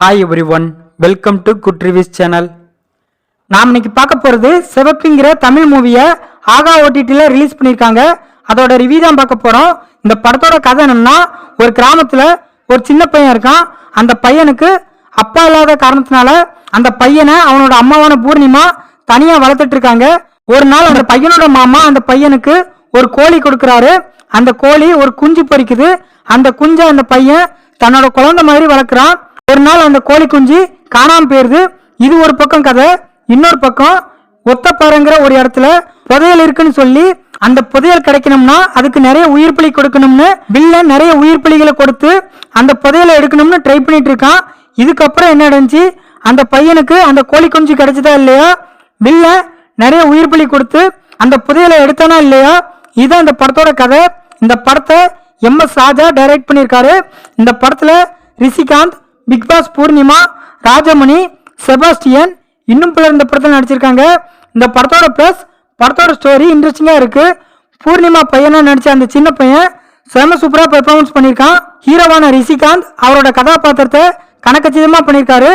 Hi every one, welcome to good reviews channel. நாம் இன்னைக்கு பார்க்க போகிறது சிவப்புங்கிற தமிழ் மூவியை ஆகா ஓடிடியில் ரிலீஸ் பண்ணியிருக்காங்க. அதோட ரிவ்யூ தான் பார்க்க போகிறோம். இந்த படத்தோட கதை என்னன்னா, ஒரு கிராமத்தில் ஒரு சின்ன பையன் இருக்கான். அந்த பையனுக்கு அப்பா இல்லாத காரணத்தினால அந்த பையனை அவனோட அம்மாவான பூர்ணிமா தனியாக வளர்த்துட்டு இருக்காங்க. ஒரு நாள் அந்த பையனோட மாமா அந்த பையனுக்கு ஒரு கோழி கொடுக்குறாரு. அந்த கோழி ஒரு குஞ்சு பொரிக்குது. அந்த குஞ்சை அந்த பையன் தன்னோட குழந்தை மாதிரி வளர்க்குறான். ஒரு நாள் அந்த கோழி குஞ்சு காணாம போயிருது. இது ஒரு பக்கம் கதை. இன்னொரு பக்கம் ஒத்தப்பாறைங்கிற ஒரு இடத்துல புதையல் இருக்குன்னு சொல்லி அந்த புதையல் கிடைக்கணும்னா அதுக்கு நிறைய உயிர் பலி கொடுக்கணும்னு வில்லன் நிறைய உயிர் பலிகளை கொடுத்து அந்த புதையலை எடுக்கணும்னு ட்ரை பண்ணிட்டு இருக்கான். இதுக்கப்புறம் என்ன நடந்துச்சு, அந்த பையனுக்கு அந்த கோழி குஞ்சு கிடைச்சதா இல்லையா, வில்லன் நிறைய உயிர் பலி கொடுத்து அந்த புதையலை எடுத்தானா இல்லையா, இதுதான் இந்த படத்தோட கதை. இந்த படத்தை MS ராஜா டைரக்ட் பண்ணியிருக்காரு. இந்த படத்துல ரிஷிகாந்த், பிக் பாஸ் பூர்ணிமா, ராஜமணி, செபாஸ்டியன் இன்னும் பலர் இந்த படத்தில் நடிச்சிருக்காங்க. இந்த படத்தோட ப்ளஸ் படத்தோட ஸ்டோரி இன்ட்ரெஸ்டிங்காக இருக்கு. பூர்ணிமா பையனா நடிச்ச அந்த சின்ன பையன் செம சூப்பராக பெர்ஃபார்மன்ஸ் பண்ணியிருக்கான். ஹீரோவான ரிஷிகாந்த் அவரோட கதாபாத்திரத்தை கணக்கச்சிதமாக பண்ணியிருக்காரு.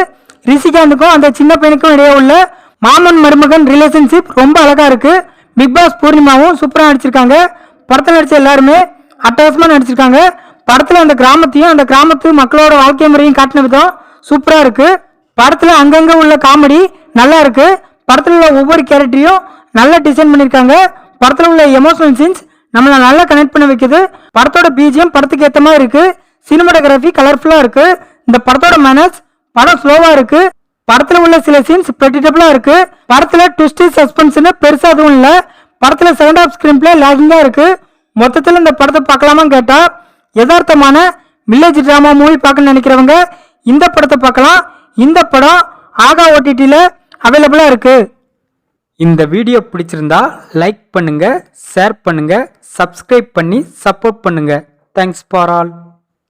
ரிஷிகாந்துக்கும் அந்த சின்ன பையனுக்கும் இடையே உள்ள மாமன் மருமகன் ரிலேஷன்ஷிப் ரொம்ப அழகா இருக்கு. பிக் பாஸ் பூர்ணிமாவும் சூப்பராக நடிச்சிருக்காங்க. படத்தில் நடிச்ச எல்லாருமே அட்டகாசமாக நடிச்சிருக்காங்க. படத்தில் அந்த கிராமத்தையும் அந்த கிராமத்து மக்களோட வாழ்க்கை முறையும் காட்டின விதம் சூப்பராக இருக்கு. படத்தில் அங்கங்கே உள்ள காமெடி நல்லா இருக்கு. படத்தில் உள்ள ஒவ்வொரு கேரக்டரையும் நல்லா டிசைன் பண்ணியிருக்காங்க. படத்தில் உள்ள எமோஷனல் சீன்ஸ் நம்மளை நல்லா கனெக்ட் பண்ண வைக்குது. படத்தோட பிஜிஎம் படத்துக்கு ஏற்ற மாதிரி இருக்கு. சினிமாட்டோகிராஃபி கலர்ஃபுல்லாக இருக்கு. இந்த படத்தோட மேனர்ஸ் படம் ஸ்லோவாக இருக்கு. படத்தில் உள்ள சில சீன்ஸ் ப்ரெடிக்டபிளாக இருக்கு. படத்தில் ட்விஸ்ட் சஸ்பென்ஸ்னு பெருசாக எதுவும் இல்லை. படத்தில் செகண்ட் ஹாஃப் ஸ்கிரீன் பிளே லேகிங்காக இருக்கு. மொத்தத்தில் இந்த படத்தை பார்க்கலாமான்னு கேட்டால் யதார்த்தமான வில்லேஜ் டிராமா மூவி பார்க்கணும்னு நினைக்கிறவங்க இந்த படத்தை பார்க்கலாம். இந்த படம் ஆகா ஓடிடியில் அவைலபிளாக இருக்கு. இந்த வீடியோ பிடிச்சிருந்தா லைக் பண்ணுங்க, ஷேர் பண்ணுங்க, சப்ஸ்கிரைப் பண்ணி சப்போர்ட் பண்ணுங்க. Thanks for all.